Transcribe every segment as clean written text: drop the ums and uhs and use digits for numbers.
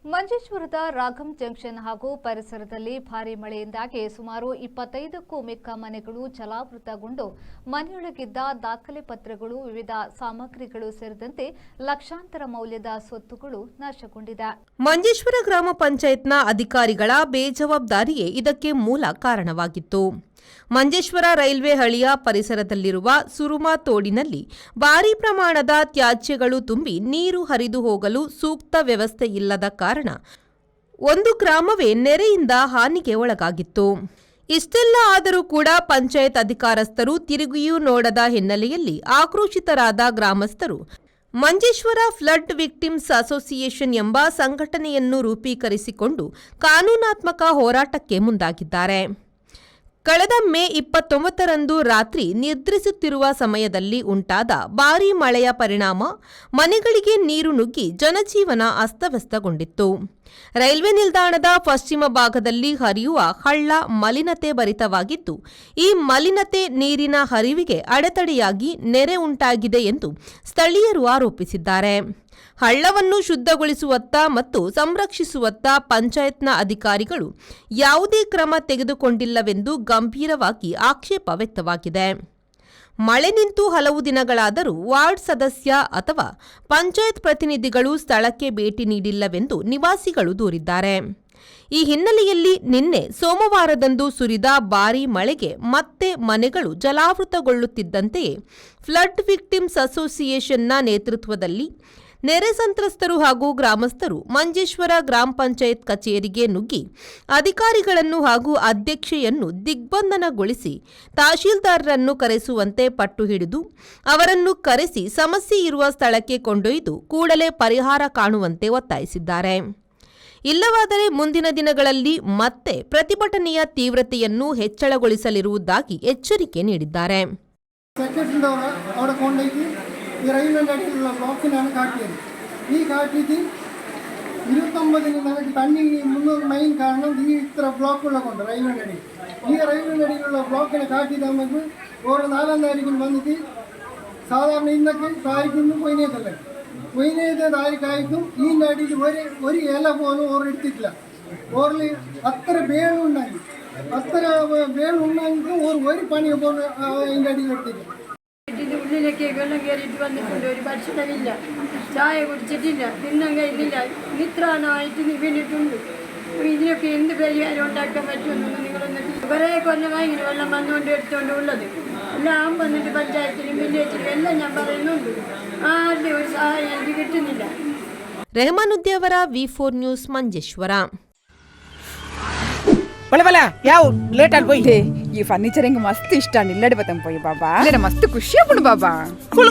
ಮಂಜೇಶ್ವರದ ರಾಘಂ junction ಹಾಗೂ ಪರಿಸರದಲ್ಲಿ ಭಾರೀ ಮಳೆಯಿಂದಾಗಿ ಸುಮಾರು 25ಕ್ಕೂ ಮಿಕ್ಕ ಮನೆಗಳು ಜಲಾವೃತಗೊಂಡು ಮನೆಯೊಳಗಿದ್ದ ದಾಖಲೆ ಪತ್ರಗಳು, ವಿವಿಧ ಸಾಮಗ್ರಿಗಳು ಸೇರಿದಂತೆ ಲಕ್ಷಾಂತರ ಮೌಲ್ಯದ ಸ್ವತ್ತುಗಳು ನಾಶಗೊಂಡಿದೆ. ಮಂಜೇಶ್ವರ ಗ್ರಾಮ ಪಂಚಾಯತ್ನ ಅಧಿಕಾರಿಗಳ ಬೇಜವಾಬ್ದಾರಿಯೇ ಇದಕ್ಕೆ ಮೂಲ ಕಾರಣವಾಗಿತ್ತು. ಮಂಜೇಶ್ವರ ರೈಲ್ವೆ ಹಳಿಯ ಪರಿಸರದಲ್ಲಿರುವ ಸುರುಮಾ ತೋಡಿನಲ್ಲಿ ಭಾರೀ ಪ್ರಮಾಣದ ತ್ಯಾಜ್ಯಗಳು ತುಂಬಿ ನೀರು ಹರಿದು ಹೋಗಲು ಸೂಕ್ತ ವ್ಯವಸ್ಥೆ ಇಲ್ಲದ ಕಾರಣ ಒಂದು ಗ್ರಾಮವೇ ನೆರೆಯಿಂದ ಹಾನಿಗೆ ಒಳಗಾಗಿತ್ತು. ಇಷ್ಟೆಲ್ಲ ಆದರೂ ಕೂಡ ಪಂಚಾಯತ್ ಅಧಿಕಾರಸ್ಥರು ತಿರುಗಿಯೂ ನೋಡದ ಹಿನ್ನೆಲೆಯಲ್ಲಿ ಆಕ್ರೋಶಿತರಾದ ಗ್ರಾಮಸ್ಥರು ಮಂಜೇಶ್ವರ ಫ್ಲಡ್ ವಿಕ್ಟಿಮ್ಸ್ ಅಸೋಸಿಯೇಷನ್ ಎಂಬ ಸಂಘಟನೆಯನ್ನು ರೂಪೀಕರಿಸಿಕೊಂಡು ಕಾನೂನಾತ್ಮಕ ಹೋರಾಟಕ್ಕೆ ಮುಂದಾಗಿದ್ದಾರೆ. ಕಳೆದ ಮೇ 29ರಂದು ರಾತ್ರಿ ನಿದ್ರಿಸುತ್ತಿರುವ ಸಮಯದಲ್ಲಿ ಉಂಟಾದ ಭಾರೀ ಮಳೆಯ ಪರಿಣಾಮ ಮನೆಗಳಿಗೆ ನೀರು ನುಗ್ಗಿ ಜನಜೀವನ ಅಸ್ತವ್ಯಸ್ತಗೊಂಡಿತ್ತು. ರೈಲ್ವೆ ನಿಲ್ದಾಣದ ಪಶ್ಚಿಮ ಭಾಗದಲ್ಲಿ ಹರಿಯುವ ಹಳ್ಳ ಮಲಿನತೆ ಭರಿತವಾಗಿದ್ದು, ಈ ಮಲಿನತೆ ನೀರಿನ ಹರಿವಿಗೆ ಅಡೆತಡೆಯಾಗಿ ನೆರೆ ಉಂಟಾಗಿದೆ ಎಂದು ಸ್ಥಳೀಯರು ಆರೋಪಿಸಿದ್ದಾರೆ. ಹಳ್ಳವನ್ನು ಶುದ್ಧಗೊಳಿಸುವತ್ತ ಮತ್ತು ಸಂರಕ್ಷಿಸುವತ್ತ ಪಂಚಾಯತ್ನ ಅಧಿಕಾರಿಗಳು ಯಾವುದೇ ಕ್ರಮ ತೆಗೆದುಕೊಂಡಿಲ್ಲವೆಂದು ಗಂಭೀರವಾಗಿ ಆಕ್ಷೇಪ ವ್ಯಕ್ತವಾಗಿದೆ. ಮಳೆ ನಿಂತು ಹಲವು ದಿನಗಳಾದರೂ ವಾರ್ಡ್ ಸದಸ್ಯ ಅಥವಾ ಪಂಚಾಯತ್ ಪ್ರತಿನಿಧಿಗಳು ಸ್ಥಳಕ್ಕೆ ಭೇಟಿ ನೀಡಿಲ್ಲವೆಂದು ನಿವಾಸಿಗಳು ದೂರಿದ್ದಾರೆ. ಈ ಹಿನ್ನೆಲೆಯಲ್ಲಿ ನಿನ್ನೆ ಸೋಮವಾರದಂದು ಸುರಿದ ಭಾರೀ ಮಳೆಗೆ ಮತ್ತೆ ಮನೆಗಳು ಜಲಾವೃತಗೊಳ್ಳುತ್ತಿದ್ದಂತೆಯೇ ಫ್ಲಡ್ ವಿಕ್ಟಿಮ್ಸ್ ಅಸೋಸಿಯೇಷನ್ನ ನೇತೃತ್ವದಲ್ಲಿ ನೆರೆ ಸಂತ್ರಸ್ತರು ಹಾಗೂ ಗ್ರಾಮಸ್ಥರು ಮಂಜೇಶ್ವರ ಗ್ರಾಮ ಪಂಚಾಯತ್ ಕಚೇರಿಗೆ ನುಗ್ಗಿ ಅಧಿಕಾರಿಗಳನ್ನು ಹಾಗೂ ಅಧ್ಯಕ್ಷೆಯನ್ನು ದಿಗ್ಬಂಧನಗೊಳಿಸಿ ತಹಶೀಲ್ದಾರರನ್ನು ಕರೆಸುವಂತೆ ಪಟ್ಟು ಹಿಡಿದು ಅವರನ್ನು ಕರೆಸಿ ಸಮಸ್ಯೆ ಇರುವ ಸ್ಥಳಕ್ಕೆ ಕೊಂಡೊಯ್ದು ಕೂಡಲೇ ಪರಿಹಾರ ಕಾಣುವಂತೆ ಒತ್ತಾಯಿಸಿದ್ದಾರೆ. ಇಲ್ಲವಾದರೆ ಮುಂದಿನ ದಿನಗಳಲ್ಲಿ ಮತ್ತೆ ಪ್ರತಿಭಟನೆಯ ತೀವ್ರತೆಯನ್ನು ಹೆಚ್ಚಳಗೊಳಿಸಲಿರುವುದಾಗಿ ಎಚ್ಚರಿಕೆ ನೀಡಿದ್ದಾರೆ. ഈ റെയിൽവേ അടിയിലുള്ള ബ്ലോക്കിനാണ് കാട്ടിയത്. ഈ കാട്ടിയിട്ട് 29 നമുക്ക് തണ്ണി മുന്നൂറ് മെയിൻ കാരണം ഈ ഇത്ര ബ്ലോക്കുള്ള കൊണ്ട് റെയിൽവേ അടി ഈ റെയിൽവേ അടിയിലുള്ള ബ്ലോക്കിനെ കാട്ടിയിട്ട് നമുക്ക് ഓരോ 4-ാം താരീഖിൽ വന്നിട്ട് സാധാരണ ഇന്നൊക്കെ താരിഖൊന്നും പൊയിനേതല്ലേ പൊയിനേത താരിഖായിരിക്കും ഈ അടിയിൽ ഒരു ഇല പോലും ഓർ എടുത്തിട്ടില്ല. ഓറിൽ അത്ര വേളുണ്ടായി അത്ര വേളുണ്ടായിട്ട് ഒരു പണി പോലും അതിൻ്റെ അടിയിൽ എടുത്തില്ല. ഉള്ളിലേക്ക് വെള്ളം കയറിയിട്ട് വന്നിട്ടുണ്ട്. ഒരു ഭക്ഷണമില്ല, ചായ കുടിച്ചിട്ടില്ല, തിന്നാൻ കഴിയുന്നില്ല, നിത്രാനായിട്ട് വീണിട്ടുണ്ട്. ഇതിനൊക്കെ എന്ത് പരിഹാരം ഉണ്ടാക്കാൻ പറ്റുമെന്നൊന്നും നിങ്ങളൊന്ന് കുറേ കൊല്ലമായി ഇങ്ങനെ വെള്ളം വന്നുകൊണ്ട് എടുത്തുകൊണ്ട് ഉള്ളത് എല്ലാം വന്നിട്ട് പഞ്ചായത്തിലും വില്ലേജിലും എല്ലാം ഞാൻ പറയുന്നുണ്ട്. ആരുടെ ഒരു സഹായം എനിക്ക് കിട്ടുന്നില്ല. ರೆಹಮಾನುದ್ದಿ ಅವರ V4 ನ್ಯೂಸ್ ಮಂಜೇಶ್ವರ. ಯಾವ ಲೇಟ್ ಆಗಿ పోయి ಈ ಫರ್ನಿಚರ್ ಹಿಂಗ ಮಸ್ತ್ ಇಷ್ಟ ನಿಲ್ಲಡಿ ಬತ್ತಂ పోయి ಬಾಬಾ ಇಲ್ಲ ಮಸ್ತ್ ಖುಷಿ ಆಗ್ಬಿಡು ಬಾಬಾ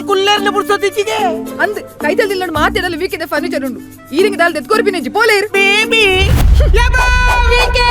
ಕುಲ್ಲರ್ನ ಬುಡ್ಸೋದಿಚ್ಚಿಗೆ ಅಂದ್ ಕೈದಲ್ಲಿ ನಿಲ್ಲಡಿ ಮಾತಾಡಲ್ಲ ವೀಕಿದೆ ಫರ್ನಿಚರ್ ಉಂಡು ಈರಿಂಗ ದಾಲ್ ತೆತ್ಕೋರ್ಬಿನೆಂಜಿ ಪೋಲೇರ್ ಬೇಬಿ ಯಬಾ ವೀಕೆ